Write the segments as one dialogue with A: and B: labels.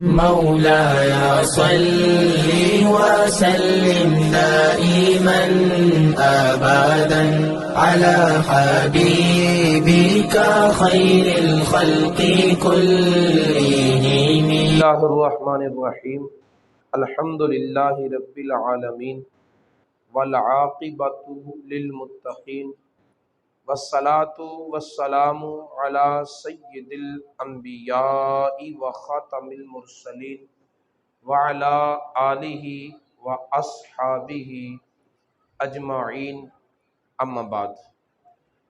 A: مولاي صل وسلم دائما أبدا على حبيبك خير الخلق كلهم.
B: اللہ الرحمن الرحیم الحمد للہ رب العالمین والعاقبۃ للمتقین والصلاة والسلام علی سید الانبیاء وخاتم المرسلین وعلی آلہ واصحابہ اجمعین، اما بعد۔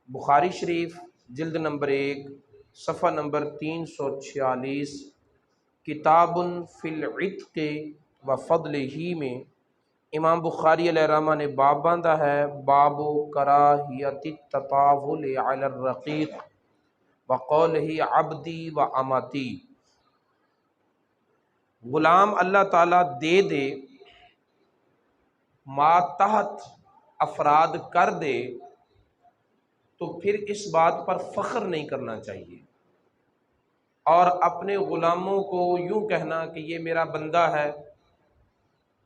B: بخاری شریف جلد نمبر 1 صفحہ نمبر 346 کتاب فی العتق و فضلہ میں امام بخاری علیہ الرحمہ نے باب باندھا ہے، باب کراہیت التطاول علی الرقیق وقولہ عبدی و امتی۔ غلام اللہ تعالیٰ دے دے، ماتحت افراد کر دے تو پھر اس بات پر فخر نہیں کرنا چاہیے، اور اپنے غلاموں کو یوں کہنا کہ یہ میرا بندہ ہے،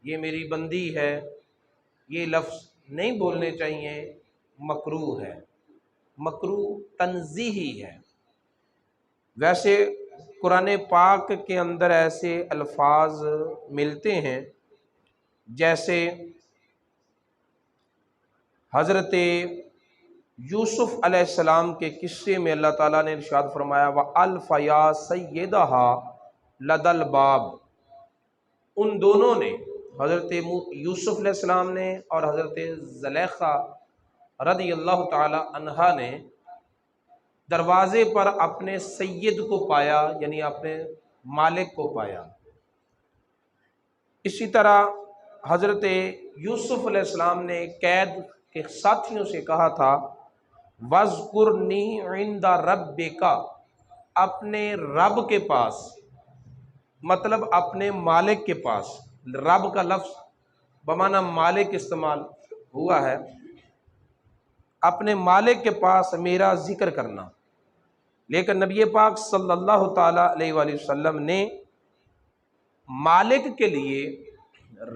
B: یہ میری بندی ہے، یہ لفظ نہیں بولنے چاہیے، مکروہ ہے، مکروہ تنزیہی ہے۔ ویسے قرآن پاک کے اندر ایسے الفاظ ملتے ہیں جیسے حضرت یوسف علیہ السلام کے قصے میں اللہ تعالیٰ نے ارشاد فرمایا وَأَلْفَ يَا سَيِّدَهَا لَدَى الْبَابِ۔ ان دونوں نے، حضرت یوسف علیہ السلام نے اور حضرت زلیخا رضی اللہ تعالی عنہا نے دروازے پر اپنے سید کو پایا، یعنی اپنے مالک کو پایا۔ اسی طرح حضرت یوسف علیہ السلام نے قید کے ساتھیوں سے کہا تھا وَاذْكُرْنِي عِنْدَ رَبِّكَ، اپنے رب کے پاس، مطلب اپنے مالک کے پاس۔ رب کا لفظ بمعنی مالک استعمال ہوا ہے، اپنے مالک کے پاس میرا ذکر کرنا۔ لیکن نبی پاک صلی اللہ تعالیٰ علیہ وآلہ وسلم نے مالک کے لیے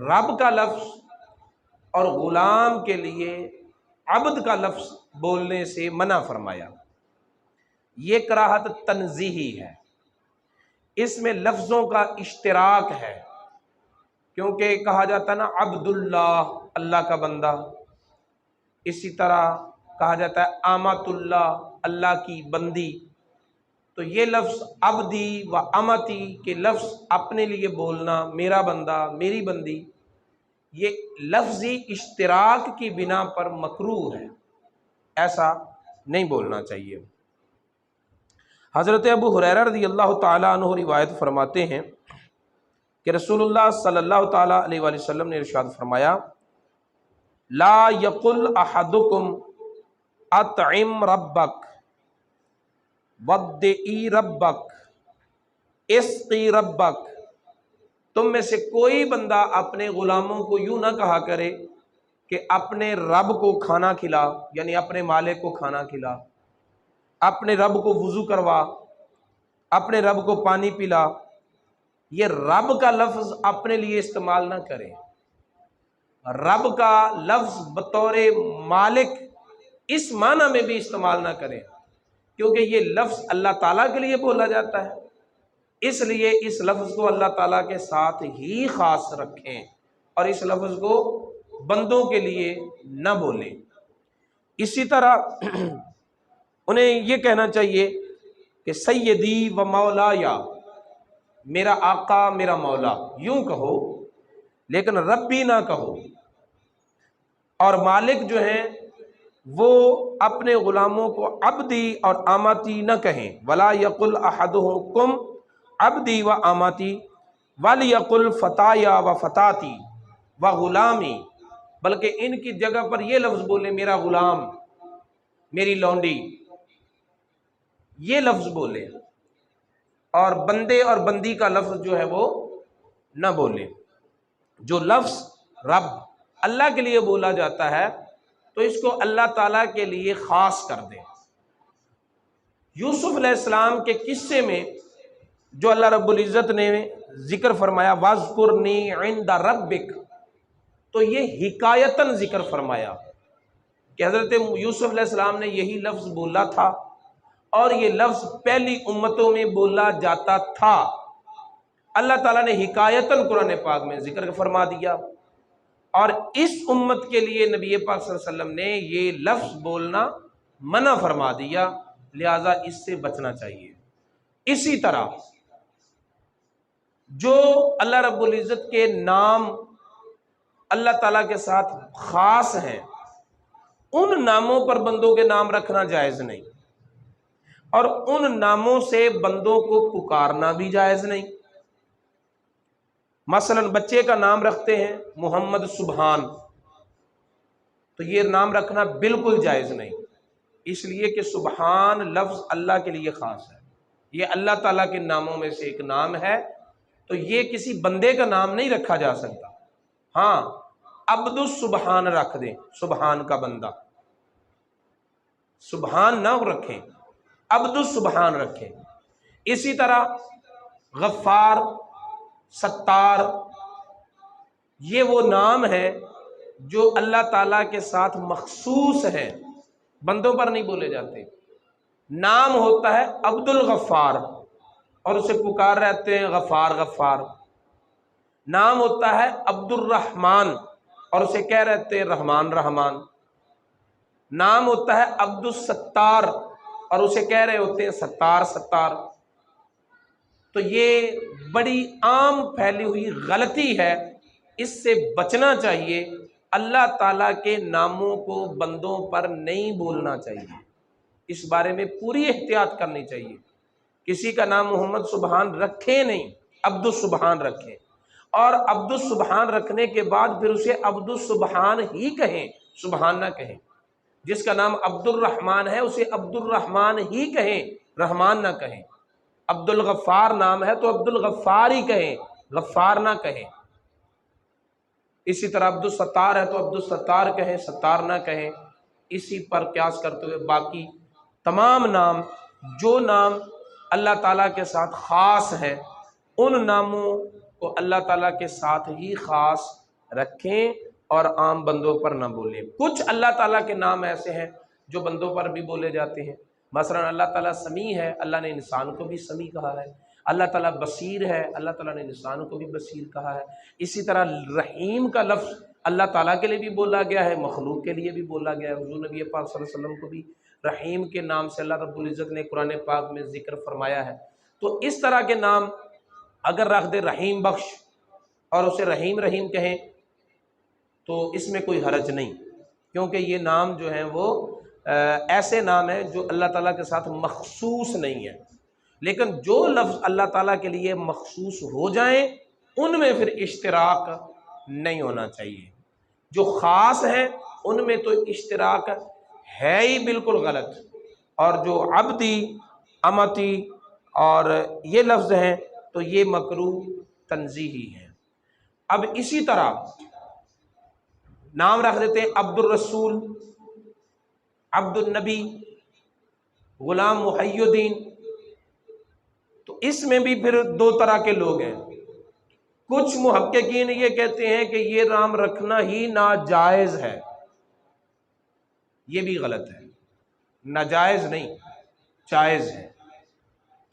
B: رب کا لفظ اور غلام کے لیے عبد کا لفظ بولنے سے منع فرمایا۔ یہ کراہت تنزیہی ہے، اس میں لفظوں کا اشتراک ہے، کیونکہ کہا جاتا ہے نا عبداللہ، اللہ کا بندہ، اسی طرح کہا جاتا ہے آمۃ اللہ، اللہ کی بندی۔ تو یہ لفظ عبدی و امتی کے لفظ اپنے لیے بولنا، میرا بندہ، میری بندی، یہ لفظی اشتراک کی بنا پر مکروہ ہے، ایسا نہیں بولنا چاہیے۔ حضرت ابو ہریرہ رضی اللہ تعالیٰ عنہ روایت فرماتے ہیں کہ رسول اللہ صلی اللہ تعالیٰ علیہ وآلہ وسلم نے ارشاد فرمایا لا یقل احدکم اطعم ربک ودعی ربک اسقی ربک۔ تم میں سے کوئی بندہ اپنے غلاموں کو یوں نہ کہا کرے کہ اپنے رب کو کھانا کھلا، یعنی اپنے مالک کو کھانا کھلا، اپنے رب کو وضو کروا، اپنے رب کو پانی پلا۔ یہ رب کا لفظ اپنے لیے استعمال نہ کرے، رب کا لفظ بطور مالک اس معنی میں بھی استعمال نہ کرے، کیونکہ یہ لفظ اللہ تعالیٰ کے لیے بولا جاتا ہے، اس لیے اس لفظ کو اللہ تعالیٰ کے ساتھ ہی خاص رکھیں اور اس لفظ کو بندوں کے لیے نہ بولیں۔ اسی طرح انہیں یہ کہنا چاہیے کہ سیدی و مولایا، میرا آقا، میرا مولا، یوں کہو، لیکن ربی نہ کہو۔ اور مالک جو ہیں وہ اپنے غلاموں کو عبدی اور آماتی نہ کہیں، ولا یقل احدکم عبدی و آماتی ولیقل فتایا و فتاتی و غلامی، بلکہ ان کی جگہ پر یہ لفظ بولے میرا غلام، میری لونڈی، یہ لفظ بولے، اور بندے اور بندی کا لفظ جو ہے وہ نہ بولے۔ جو لفظ رب اللہ کے لیے بولا جاتا ہے تو اس کو اللہ تعالیٰ کے لیے خاص کر دیں۔ یوسف علیہ السلام کے قصے میں جو اللہ رب العزت نے ذکر فرمایا واذکرنی عند ربک، تو یہ حکایتاً ذکر فرمایا کہ حضرت یوسف علیہ السلام نے یہی لفظ بولا تھا، اور یہ لفظ پہلی امتوں میں بولا جاتا تھا۔ اللہ تعالیٰ نے حکایتاً قرآن پاک میں ذکر فرما دیا، اور اس امت کے لیے نبی پاک صلی اللہ علیہ وسلم نے یہ لفظ بولنا منع فرما دیا، لہذا اس سے بچنا چاہیے۔ اسی طرح جو اللہ رب العزت کے نام اللہ تعالیٰ کے ساتھ خاص ہیں، ان ناموں پر بندوں کے نام رکھنا جائز نہیں، اور ان ناموں سے بندوں کو پکارنا بھی جائز نہیں۔ مثلا بچے کا نام رکھتے ہیں محمد سبحان، تو یہ نام رکھنا بالکل جائز نہیں، اس لیے کہ سبحان لفظ اللہ کے لیے خاص ہے، یہ اللہ تعالیٰ کے ناموں میں سے ایک نام ہے، تو یہ کسی بندے کا نام نہیں رکھا جا سکتا۔ ہاں عبد السبحان رکھ دیں، سبحان کا بندہ، سبحان نہ رکھیں، عبد السبحان رکھیں۔ اسی طرح غفار، ستار، یہ وہ نام ہیں جو اللہ تعالیٰ کے ساتھ مخصوص ہیں، بندوں پر نہیں بولے جاتے۔ نام ہوتا ہے عبد الغفار اور اسے پکار رہتے ہیں غفار غفار، نام ہوتا ہے عبد الرحمن اور اسے کہہ رہتے ہیں رحمان رحمان، نام ہوتا ہے عبد الستار اور اسے کہہ رہے ہوتے ہیں ستار ستار۔ تو یہ بڑی عام پھیلی ہوئی غلطی ہے، اس سے بچنا چاہیے۔ اللہ تعالیٰ کے ناموں کو بندوں پر نہیں بولنا چاہیے، اس بارے میں پوری احتیاط کرنی چاہیے۔ کسی کا نام محمد سبحان رکھیں نہیں، عبد السبحان رکھیں، اور عبد السبحان رکھنے کے بعد پھر اسے عبد السبحان ہی کہیں، سبحان نہ کہیں۔ جس کا نام عبد الرحمن ہے اسے عبد الرحمن ہی کہیں، رحمان نہ کہیں۔ عبد الغفار نام ہے تو عبد الغفار ہی کہیں، غفار نہ کہیں۔ اسی طرح عبد الستار ہے تو عبد الستار کہیں، ستار نہ کہیں۔ اسی پر قیاس کرتے ہوئے باقی تمام نام، جو نام اللہ تعالیٰ کے ساتھ خاص ہیں، ان ناموں کو اللہ تعالیٰ کے ساتھ ہی خاص رکھیں اور عام بندوں پر نہ بولیں۔ کچھ اللہ تعالیٰ کے نام ایسے ہیں جو بندوں پر بھی بولے جاتے ہیں، مثلا اللہ تعالیٰ سمیع ہے، اللہ نے انسان کو بھی سمیع کہا ہے۔ اللہ تعالیٰ بصیر ہے، اللہ تعالیٰ نے انسان کو بھی بصیر کہا ہے۔ اسی طرح رحیم کا لفظ اللہ تعالیٰ کے لیے بھی بولا گیا ہے، مخلوق کے لیے بھی بولا گیا ہے۔ حضور نبی پاک صلی اللہ علیہ وسلم کو بھی رحیم کے نام سے اللہ رب العزت نے قرآن پاک میں ذکر فرمایا ہے۔ تو اس طرح کے نام اگر رکھ دے رحیم بخش اور اسے رحیم رحیم کہیں تو اس میں کوئی حرج نہیں، کیونکہ یہ نام جو ہیں وہ ایسے نام ہیں جو اللہ تعالیٰ کے ساتھ مخصوص نہیں ہیں، لیکن جو لفظ اللہ تعالیٰ کے لیے مخصوص ہو جائیں ان میں پھر اشتراک نہیں ہونا چاہیے۔ جو خاص ہیں ان میں تو اشتراک ہے ہی بالکل غلط، اور جو عبدی، امتی اور یہ لفظ ہیں تو یہ مکروہ تنزیہی ہیں۔ اب اسی طرح نام رکھ دیتے ہیں عبد الرسول، عبد النبی، غلام محی الدین، تو اس میں بھی پھر دو طرح کے لوگ ہیں۔ کچھ محققین یہ کہتے ہیں کہ یہ نام رکھنا ہی ناجائز ہے، یہ بھی غلط ہے، ناجائز نہیں، جائز ہے،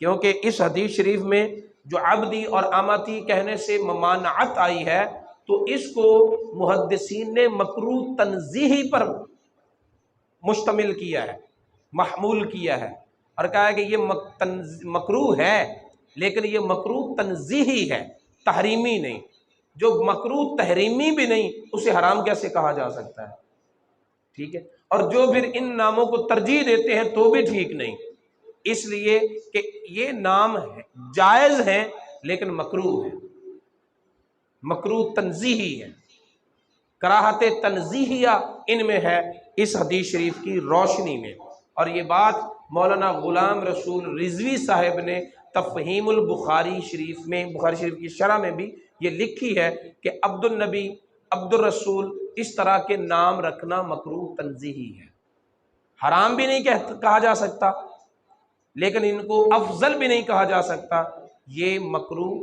B: کیونکہ اس حدیث شریف میں جو عبدی اور امتی کہنے سے ممانعت آئی ہے تو اس کو محدثین نے مکروہ تنزیہی پر مشتمل کیا ہے، محمول کیا ہے، اور کہا ہے کہ یہ مکروہ ہے لیکن یہ مکروہ تنزیہی ہے، تحریمی نہیں۔ جو مکروہ تحریمی بھی نہیں اسے حرام کیسے کہا جا سکتا ہے؟ ٹھیک ہے، اور جو پھر ان ناموں کو ترجیح دیتے ہیں تو بھی ٹھیک نہیں، اس لیے کہ یہ نام جائز ہیں لیکن مکروہ ہے، مکروہ تنزیہی ہے، کراہت تنزیہیہ ان میں ہے اس حدیث شریف کی روشنی میں۔ اور یہ بات مولانا غلام رسول رضوی صاحب نے تفہیم البخاری شریف میں، بخاری شریف کی شرح میں بھی یہ لکھی ہے کہ عبد النبی، عبد الرسول، اس طرح کے نام رکھنا مکروہ تنزیہی ہے، حرام بھی نہیں کہا جا سکتا لیکن ان کو افضل بھی نہیں کہا جا سکتا، یہ مکروہ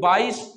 B: 22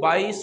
B: 22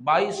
B: 22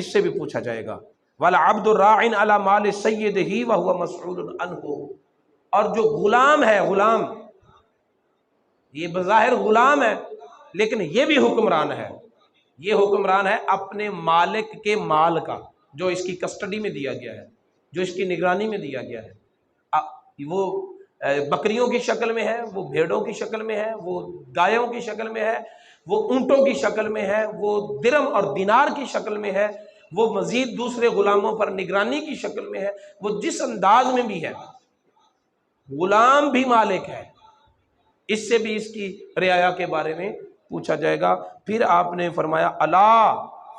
B: اس سے بھی پوچھا جائے گا۔ وَالْعَبْدُ رَاعٍ عَلَى مَالِ سَيِّدِهِ وَهُوَ مَسْئُولٌ عَنْهُ، اور جو غلام ہے، غلام یہ بظاہر غلام ہے لیکن یہ بھی حکمران ہے، یہ حکمران ہے اپنے مالک کے مال کا، جو اس کی کسٹڈی میں دیا گیا ہے، جو اس کی نگرانی میں دیا گیا ہے۔ وہ بکریوں کی شکل میں ہے، وہ بھیڑوں کی شکل میں ہے، وہ گایوں کی شکل میں ہے، وہ اونٹوں کی شکل میں ہے، وہ درم اور دینار کی شکل میں ہے، وہ مزید دوسرے غلاموں پر نگرانی کی شکل میں ہے، وہ جس انداز میں بھی ہے، غلام بھی مالک ہے، اس سے بھی اس کی رعایا کے بارے میں پوچھا جائے گا۔ پھر آپ نے فرمایا الا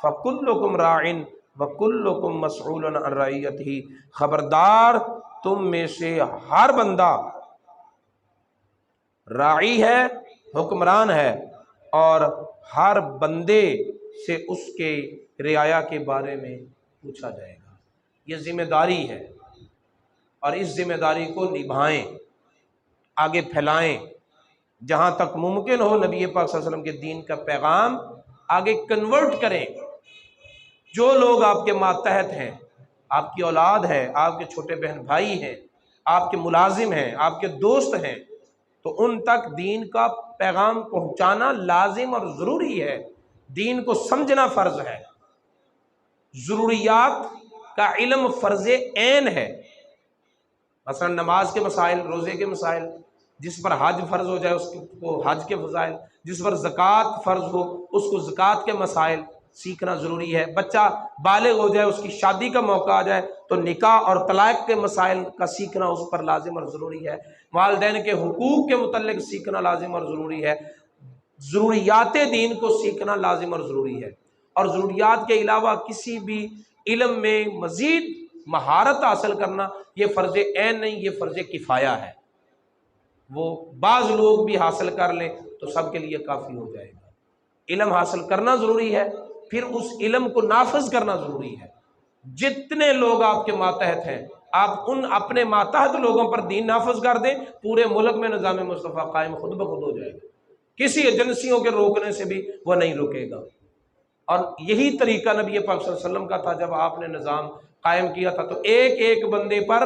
B: فکلکم راعٍ وکلکم مسئول عن رعیتہ، خبردار تم میں سے ہر بندہ راعی ہے، حکمران ہے، اور ہر بندے سے اس کے رعایا کے بارے میں پوچھا جائے گا۔ یہ ذمہ داری ہے، اور اس ذمہ داری کو نبھائیں، آگے پھیلائیں، جہاں تک ممکن ہو نبی پاک صلی اللہ علیہ وسلم کے دین کا پیغام آگے کنورٹ کریں۔ جو لوگ آپ کے ماتحت ہیں، آپ کی اولاد ہے، آپ کے چھوٹے بہن بھائی ہیں، آپ کے ملازم ہیں، آپ کے دوست ہیں، تو ان تک دین کا پیغام پہنچانا لازم اور ضروری ہے۔ دین کو سمجھنا فرض ہے، ضروریات کا علم فرض عین ہے۔ مثلا نماز کے مسائل، روزے کے مسائل، جس پر حج فرض ہو جائے اس کو حج کے فضائل، جس پر زکوٰۃ فرض ہو اس کو زکوٰۃ کے مسائل سیکھنا ضروری ہے۔ بچہ بالغ ہو جائے، اس کی شادی کا موقع آ جائے تو نکاح اور طلاق کے مسائل کا سیکھنا اس پر لازم اور ضروری ہے۔ والدین کے حقوق کے متعلق سیکھنا لازم اور ضروری ہے۔ ضروریات دین کو سیکھنا لازم اور ضروری ہے، اور ضروریات کے علاوہ کسی بھی علم میں مزید مہارت حاصل کرنا یہ فرض عین نہیں، یہ فرض کفایہ ہے۔ وہ بعض لوگ بھی حاصل کر لیں تو سب کے لیے کافی ہو جائے گا۔ علم حاصل کرنا ضروری ہے، پھر اس علم کو نافذ کرنا ضروری ہے۔ جتنے لوگ آپ کے ماتحت ہیں، آپ ان اپنے ماتحت لوگوں پر دین نافذ کر دیں، پورے ملک میں نظام مصطفیٰ قائم خود بخود ہو جائے گا۔ کسی ایجنسیوں کے روکنے سے بھی وہ نہیں رکے گا۔ اور یہی طریقہ نبی پاک صلی اللہ علیہ وسلم کا تھا۔ جب آپ نے نظام قائم کیا تھا تو ایک ایک بندے پر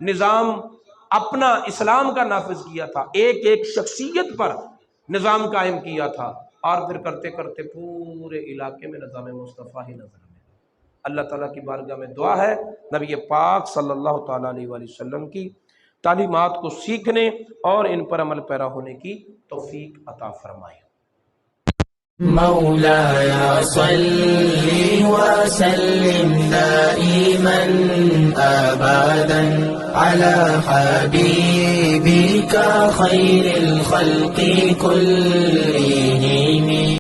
B: نظام اپنا اسلام کا نافذ کیا تھا، ایک ایک شخصیت پر نظام قائم کیا تھا، اور پھر کرتے کرتے پورے علاقے میں نظام مصطفیٰ ہی نظر آئے۔ اللہ تعالیٰ کی بارگاہ میں دعا ہے نبی پاک صلی اللہ تعالیٰ علیہ وآلہ وسلم کی تعلیمات کو سیکھنے اور ان پر عمل پیرا ہونے کی توفیق عطا فرمائے۔
A: مولاي صل وسلم دائما أبدا على حبيبك خير الخلق كلهم